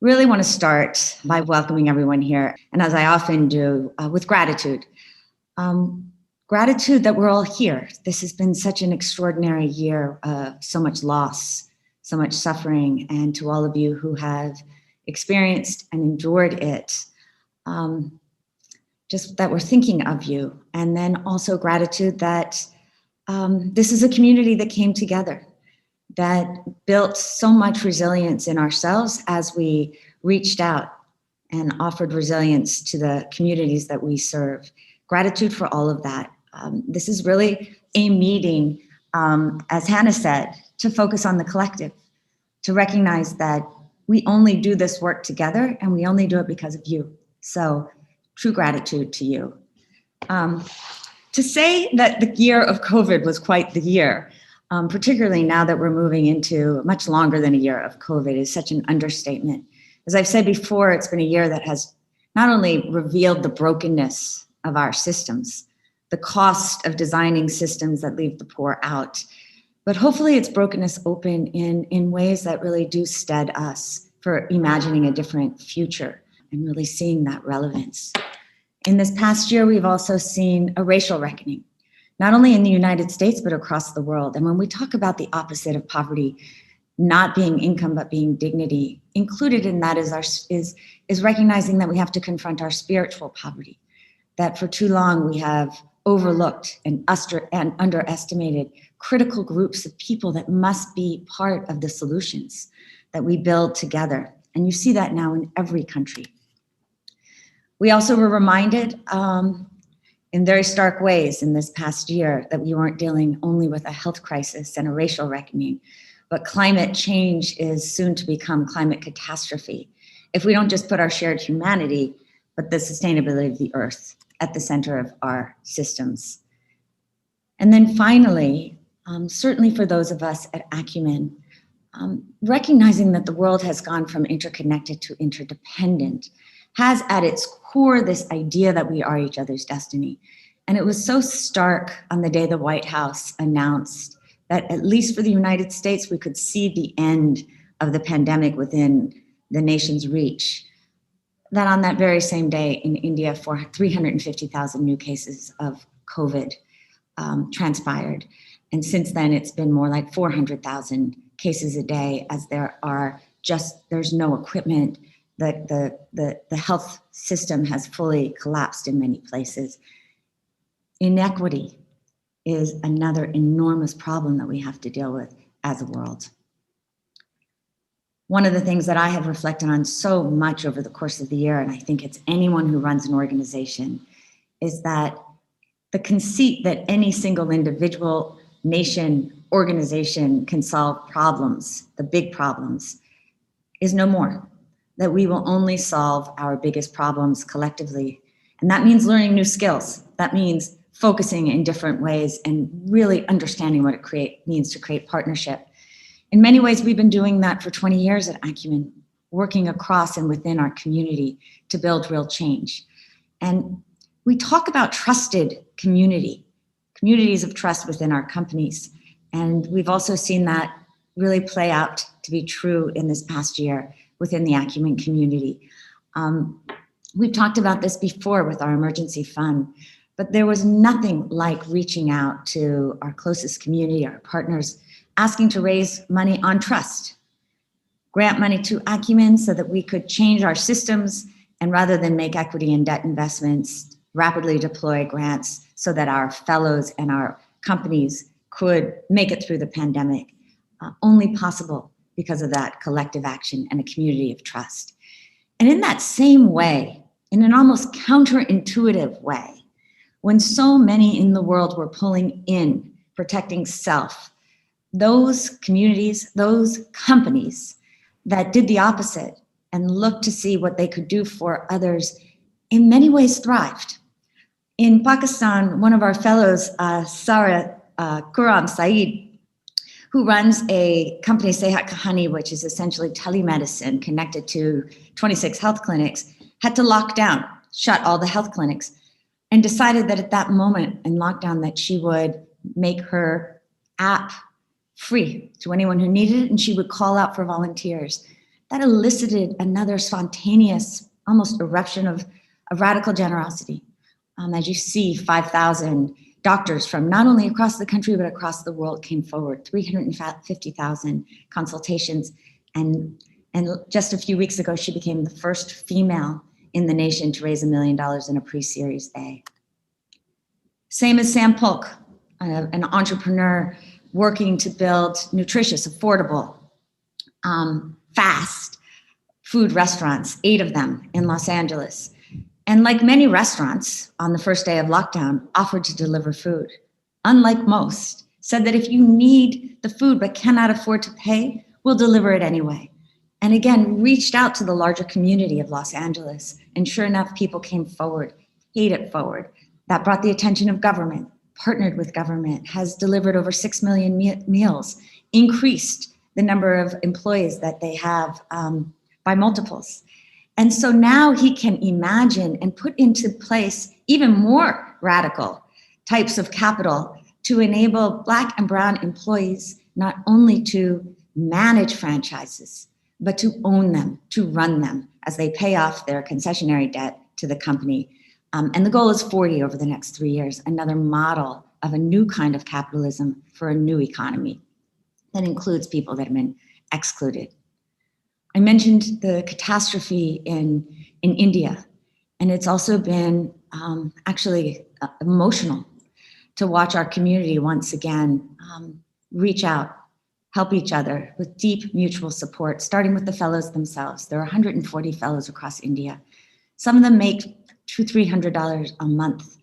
Really want to start by welcoming everyone here, and as I often do, with gratitude. Gratitude that we're all here. This has been such an extraordinary year, so much loss, so much suffering, and to all of you who have experienced and endured it, just that we're thinking of you. And then also gratitude that this is a community that came together, that built so much resilience in ourselves as we reached out and offered resilience to the communities that we serve. Gratitude for all of that. This is really a meeting, as Hannah said, to focus on the collective, to recognize that we only do this work together and we only do it because of you. So true gratitude to you. To say that the year of COVID was quite the year, particularly now that we're moving into much longer than a year of COVID, is such an understatement. As I've said before, it's been a year that has not only revealed the brokenness of our systems, the cost of designing systems that leave the poor out, but hopefully it's broken us open in ways that really do stead us for imagining a different future and really seeing that relevance. In this past year, we've also seen a racial reckoning, not only in the United States, but across the world. And when we talk about the opposite of poverty, not being income, but being dignity, included in that is recognizing that we have to confront our spiritual poverty, that for too long we have overlooked and underestimated critical groups of people that must be part of the solutions that we build together. And you see that now in every country. We also were reminded in very stark ways in this past year that we weren't dealing only with a health crisis and a racial reckoning, but climate change is soon to become climate catastrophe if we don't just put our shared humanity, but the sustainability of the earth at the center of our systems. And then finally, certainly for those of us at Acumen, recognizing that the world has gone from interconnected to interdependent, has at its core this idea that we are each other's destiny. And it was so stark on the day the White House announced that at least for the United States, we could see the end of the pandemic within the nation's reach, that on that very same day in India, 350,000 new cases of COVID transpired. And since then, it's been more like 400,000 cases a day, as there's no equipment. The health system has fully collapsed in many places. Inequity is another enormous problem that we have to deal with as a world. One of the things that I have reflected on so much over the course of the year, and I think it's anyone who runs an organization, is that the conceit that any single individual, nation, organization can solve problems, the big problems, is no more. That we will only solve our biggest problems collectively. And that means learning new skills. That means focusing in different ways and really understanding what it means to create partnership. In many ways, we've been doing that for 20 years at Acumen, working across and within our community to build real change. And we talk about trusted communities of trust within our companies. And we've also seen that really play out to be true in this past year within the Acumen community. We've talked about this before with our emergency fund, but there was nothing like reaching out to our closest community, our partners, asking to raise money on trust, grant money to Acumen so that we could change our systems, and rather than make equity and debt investments, rapidly deploy grants so that our fellows and our companies could make it through the pandemic, only possible because of that collective action and a community of trust. And in that same way, in an almost counterintuitive way, when so many in the world were pulling in, protecting self, those communities, those companies that did the opposite and looked to see what they could do for others, in many ways thrived. In Pakistan, one of our fellows, Sarah Quram Saeed, who runs a company, Sehat Kahani, which is essentially telemedicine connected to 26 health clinics, had to lock down, shut all the health clinics, and decided that at that moment in lockdown that she would make her app free to anyone who needed it, and she would call out for volunteers that elicited another spontaneous, almost eruption of radical generosity. As you see, 5,000 doctors from not only across the country, but across the world came forward, 350,000 consultations. And just a few weeks ago, she became the first female in the nation to raise $1 million in a pre-Series A. Same as Sam Polk, an entrepreneur working to build nutritious, affordable, fast food restaurants, 8 of them in Los Angeles. And like many restaurants on the first day of lockdown, offered to deliver food. Unlike most, said that if you need the food but cannot afford to pay, we'll deliver it anyway. And again, reached out to the larger community of Los Angeles. And sure enough, people came forward, paid it forward. That brought the attention of government, partnered with government, has delivered over 6 million meals, increased the number of employees that they have by multiples. And so now he can imagine and put into place even more radical types of capital to enable Black and Brown employees not only to manage franchises, but to own them, to run them as they pay off their concessionary debt to the company. And the goal is 40 over the next 3 years, another model of a new kind of capitalism for a new economy that includes people that have been excluded. I mentioned the catastrophe in India, and it's also been actually emotional to watch our community once again reach out, help each other with deep mutual support, starting with the fellows themselves. There are 140 fellows across India. Some of them make $200-300 a month.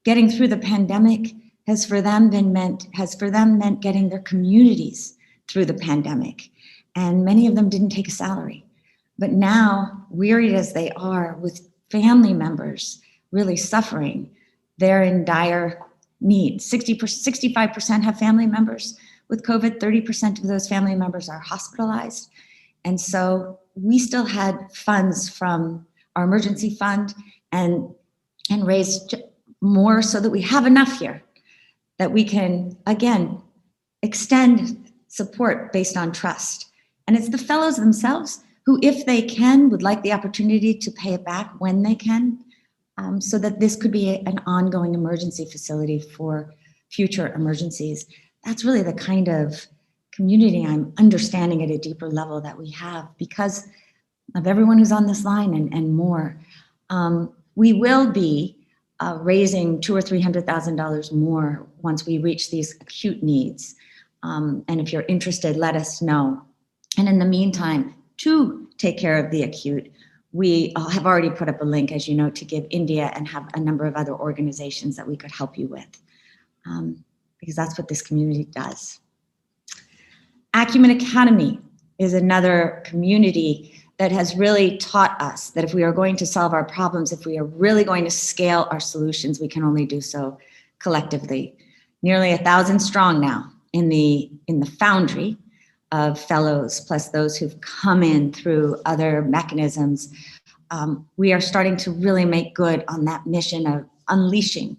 Getting through the pandemic has for them meant getting their communities through the pandemic. And many of them didn't take a salary. But now, wearied as they are with family members really suffering, they're in dire need. 65% have family members with COVID, 30% of those family members are hospitalized. And so we still had funds from our emergency fund and raised more so that we have enough here, that we can, again, extend support based on trust. And it's the fellows themselves who, if they can, would like the opportunity to pay it back when they can, so that this could be an ongoing emergency facility for future emergencies. That's really the kind of community I'm understanding at a deeper level that we have because of everyone who's on this line and more. We will be raising $200,000 or $300,000 more once we reach these acute needs. And if you're interested, let us know. And in the meantime, to take care of the acute, we have already put up a link, as you know, to Give India and have a number of other organizations that we could help you with, because that's what this community does. Acumen Academy is another community that has really taught us that if we are going to solve our problems, if we are really going to scale our solutions, we can only do so collectively. Nearly 1,000 strong now in the foundry of fellows, plus those who've come in through other mechanisms. We are starting to really make good on that mission of unleashing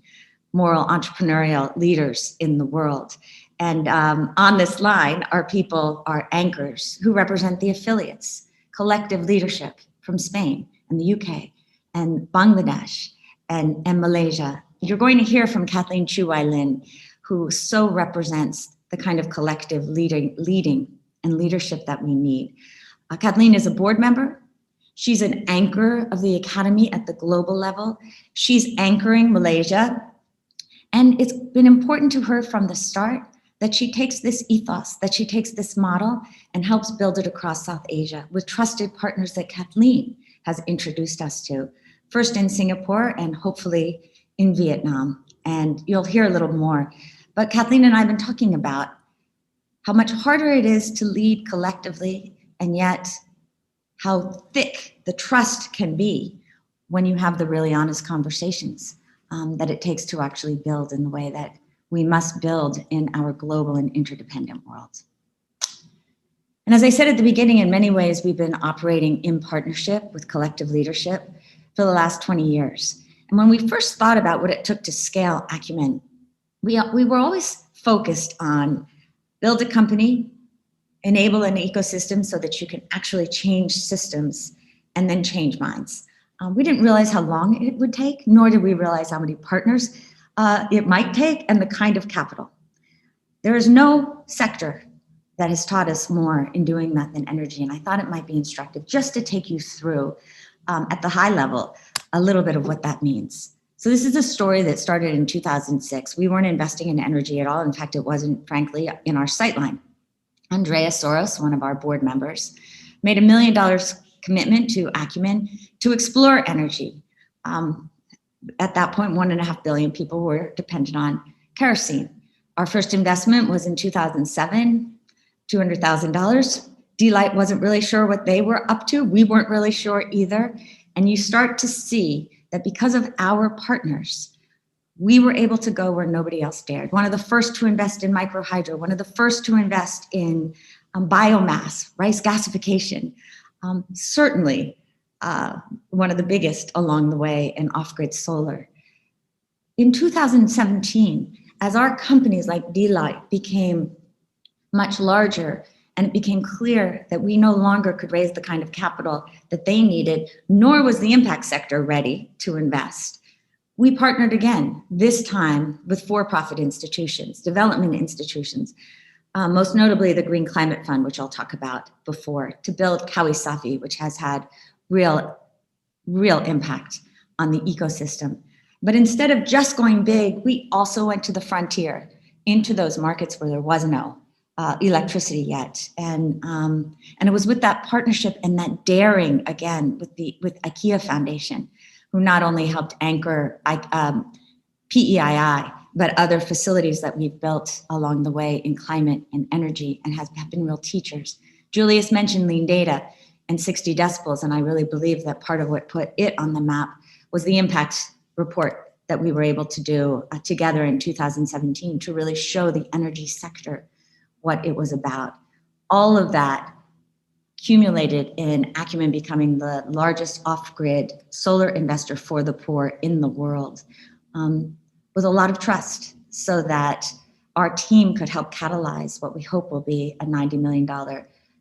moral entrepreneurial leaders in the world. And on this line, our people are anchors who represent the affiliates, collective leadership from Spain and the UK and Bangladesh and Malaysia. You're going to hear from Kathleen Chu-Wai-Lin, who so represents the kind of collective leading and leadership that we need. Kathleen is a board member. She's an anchor of the Academy at the global level. She's anchoring Malaysia. And it's been important to her from the start that she takes this ethos, that she takes this model and helps build it across South Asia with trusted partners that Kathleen has introduced us to, first in Singapore and hopefully in Vietnam. And you'll hear a little more. But Kathleen and I have been talking about how much harder it is to lead collectively, and yet how thick the trust can be when you have the really honest conversations that it takes to actually build in the way that we must build in our global and interdependent world. And as I said at the beginning, in many ways, we've been operating in partnership with collective leadership for the last 20 years. And when we first thought about what it took to scale Acumen, we were always focused on build a company, enable an ecosystem so that you can actually change systems and then change minds. We didn't realize how long it would take, nor did we realize how many partners it might take and the kind of capital. There is no sector that has taught us more in doing that than energy, and I thought it might be instructive just to take you through, at the high level, a little bit of what that means. So this is a story that started in 2006. We weren't investing in energy at all. In fact, it wasn't, frankly, in our sightline. Andreas Soros, one of our board members, made $1 million commitment to Acumen to explore energy. At that point, 1.5 billion people were dependent on kerosene. Our first investment was in 2007, $200,000. D-Light wasn't really sure what they were up to. We weren't really sure either. And you start to see that because of our partners, we were able to go where nobody else dared. One of the first to invest in microhydro, one of the first to invest in biomass, rice gasification, certainly one of the biggest along the way in off-grid solar. In 2017, as our companies like D-Light became much larger, and it became clear that we no longer could raise the kind of capital that they needed, nor was the impact sector ready to invest, we partnered again, this time with for-profit institutions, development institutions, most notably the Green Climate Fund, which I'll talk about before, to build Kawisafi, which has had real impact on the ecosystem. But instead of just going big, we also went to the frontier, into those markets where there was no electricity yet. And it was with that partnership and that daring, again, with IKEA Foundation, who not only helped anchor PEII, but other facilities that we've built along the way in climate and energy and have been real teachers. Julius mentioned lean data and 60 decibels, and I really believe that part of what put it on the map was the impact report that we were able to do together in 2017 to really show the energy sector what it was about. All of that accumulated in Acumen becoming the largest off-grid solar investor for the poor in the world, with a lot of trust so that our team could help catalyze what we hope will be a $90 million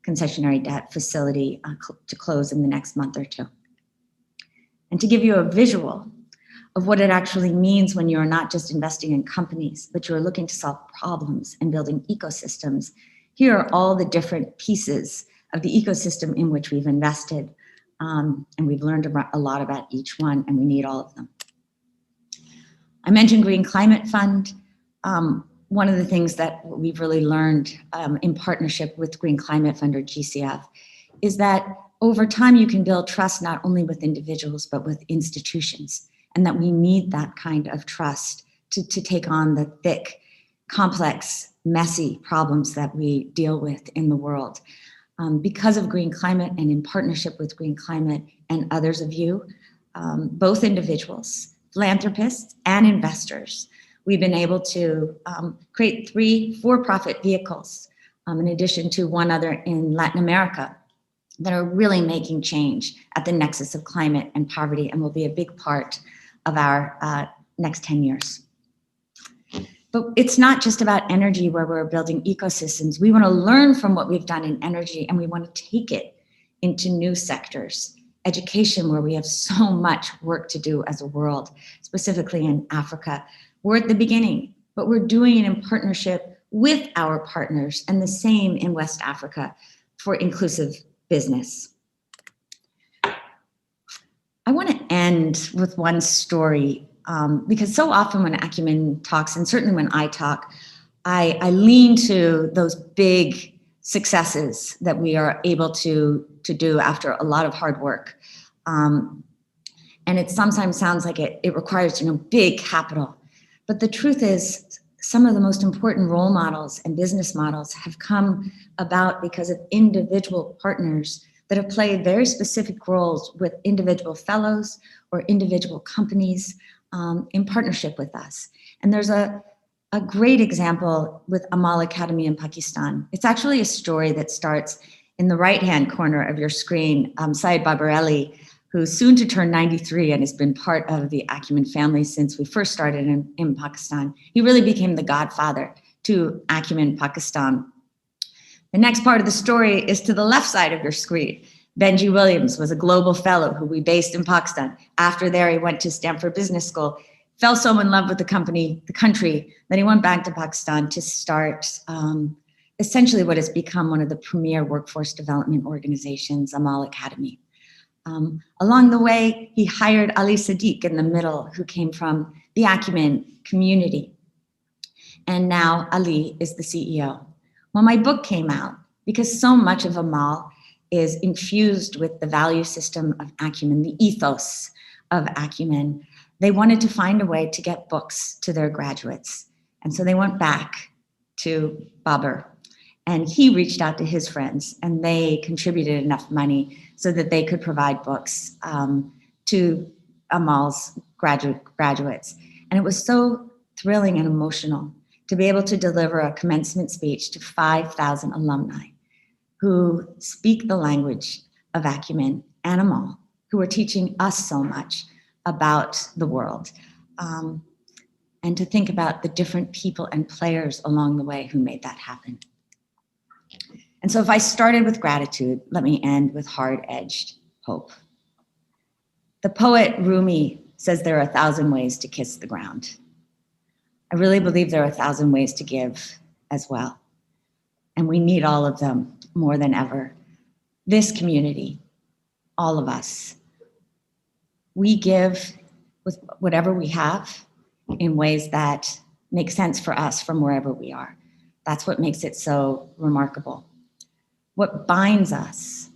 concessionary debt facility to close in the next month or two. And to give you a visual of what it actually means when you're not just investing in companies, but you're looking to solve problems and building ecosystems, here are all the different pieces of the ecosystem in which we've invested. And we've learned a lot about each one, and we need all of them. I mentioned Green Climate Fund. One of the things that we've really learned in partnership with Green Climate Fund, or GCF, is that over time you can build trust not only with individuals, but with institutions, and that we need that kind of trust to take on the thick, complex, messy problems that we deal with in the world. Because of Green Climate and in partnership with Green Climate and others of you, both individuals, philanthropists, and investors, we've been able to create 3 for-profit vehicles, in addition to one other in Latin America, that are really making change at the nexus of climate and poverty and will be a big part of our next 10 years. But it's not just about energy where we're building ecosystems. We want to learn from what we've done in energy, and we want to take it into new sectors. Education, where we have so much work to do as a world, specifically in Africa. We're at the beginning, but we're doing it in partnership with our partners, and the same in West Africa for inclusive business. I want to end with one story, because so often when Acumen talks, and certainly when I talk, I lean to those big successes that we are able to do after a lot of hard work. And it sometimes sounds like it requires, big capital. But the truth is, some of the most important role models and business models have come about because of individual partners that have played very specific roles with individual fellows or individual companies in partnership with us. And there's a great example with Amal Academy in Pakistan. It's actually a story that starts in the right-hand corner of your screen. Syed Babarelli, who's soon to turn 93 and has been part of the Acumen family since we first started in Pakistan. He really became the godfather to Acumen Pakistan. The next part of the story is to the left side of your screen. Benji Williams was a global fellow who we based in Pakistan. After there, he went to Stanford Business School, fell so in love with the country, that he went back to Pakistan to start essentially what has become one of the premier workforce development organizations, Acumen Academy. Along the way, he hired Ali Sadiq in the middle, who came from the Acumen community. And now Ali is the CEO. When my book came out, because so much of Amal is infused with the value system of Acumen, the ethos of Acumen, they wanted to find a way to get books to their graduates. And so they went back to Babar, and he reached out to his friends, and they contributed enough money so that they could provide books to Amal's graduates. And it was so thrilling and emotional to be able to deliver a commencement speech to 5,000 alumni who speak the language of Acumen and Amal, who are teaching us so much about the world, and to think about the different people and players along the way who made that happen. And so if I started with gratitude, let me end with hard-edged hope. The poet Rumi says there are 1,000 ways to kiss the ground. I really believe there are 1,000 ways to give as well. And we need all of them more than ever. This community, all of us, we give with whatever we have in ways that make sense for us from wherever we are. That's what makes it so remarkable. What binds us,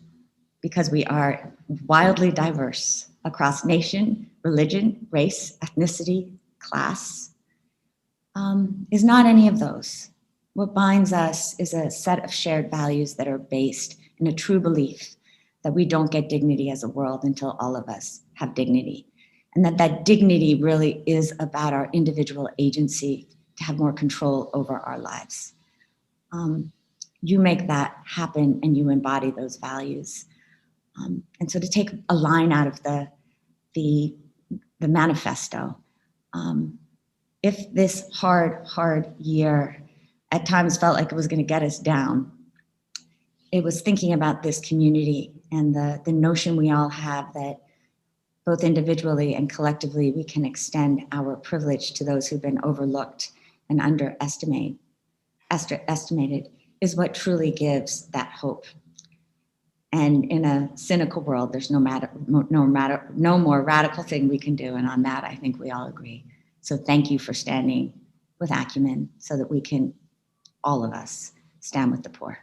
because we are wildly diverse across nation, religion, race, ethnicity, class, is not any of those. What binds us is a set of shared values that are based in a true belief that we don't get dignity as a world until all of us have dignity. And that dignity really is about our individual agency to have more control over our lives. You make that happen and you embody those values. And so to take a line out of the manifesto, if this hard year at times felt like it was going to get us down, it was thinking about this community and the notion we all have that both individually and collectively we can extend our privilege to those who've been overlooked and underestimated is what truly gives that hope. And in a cynical world, there's no more radical thing we can do. And on that, I think we all agree. So thank you for standing with Acumen so that we can, all of us, stand with the poor.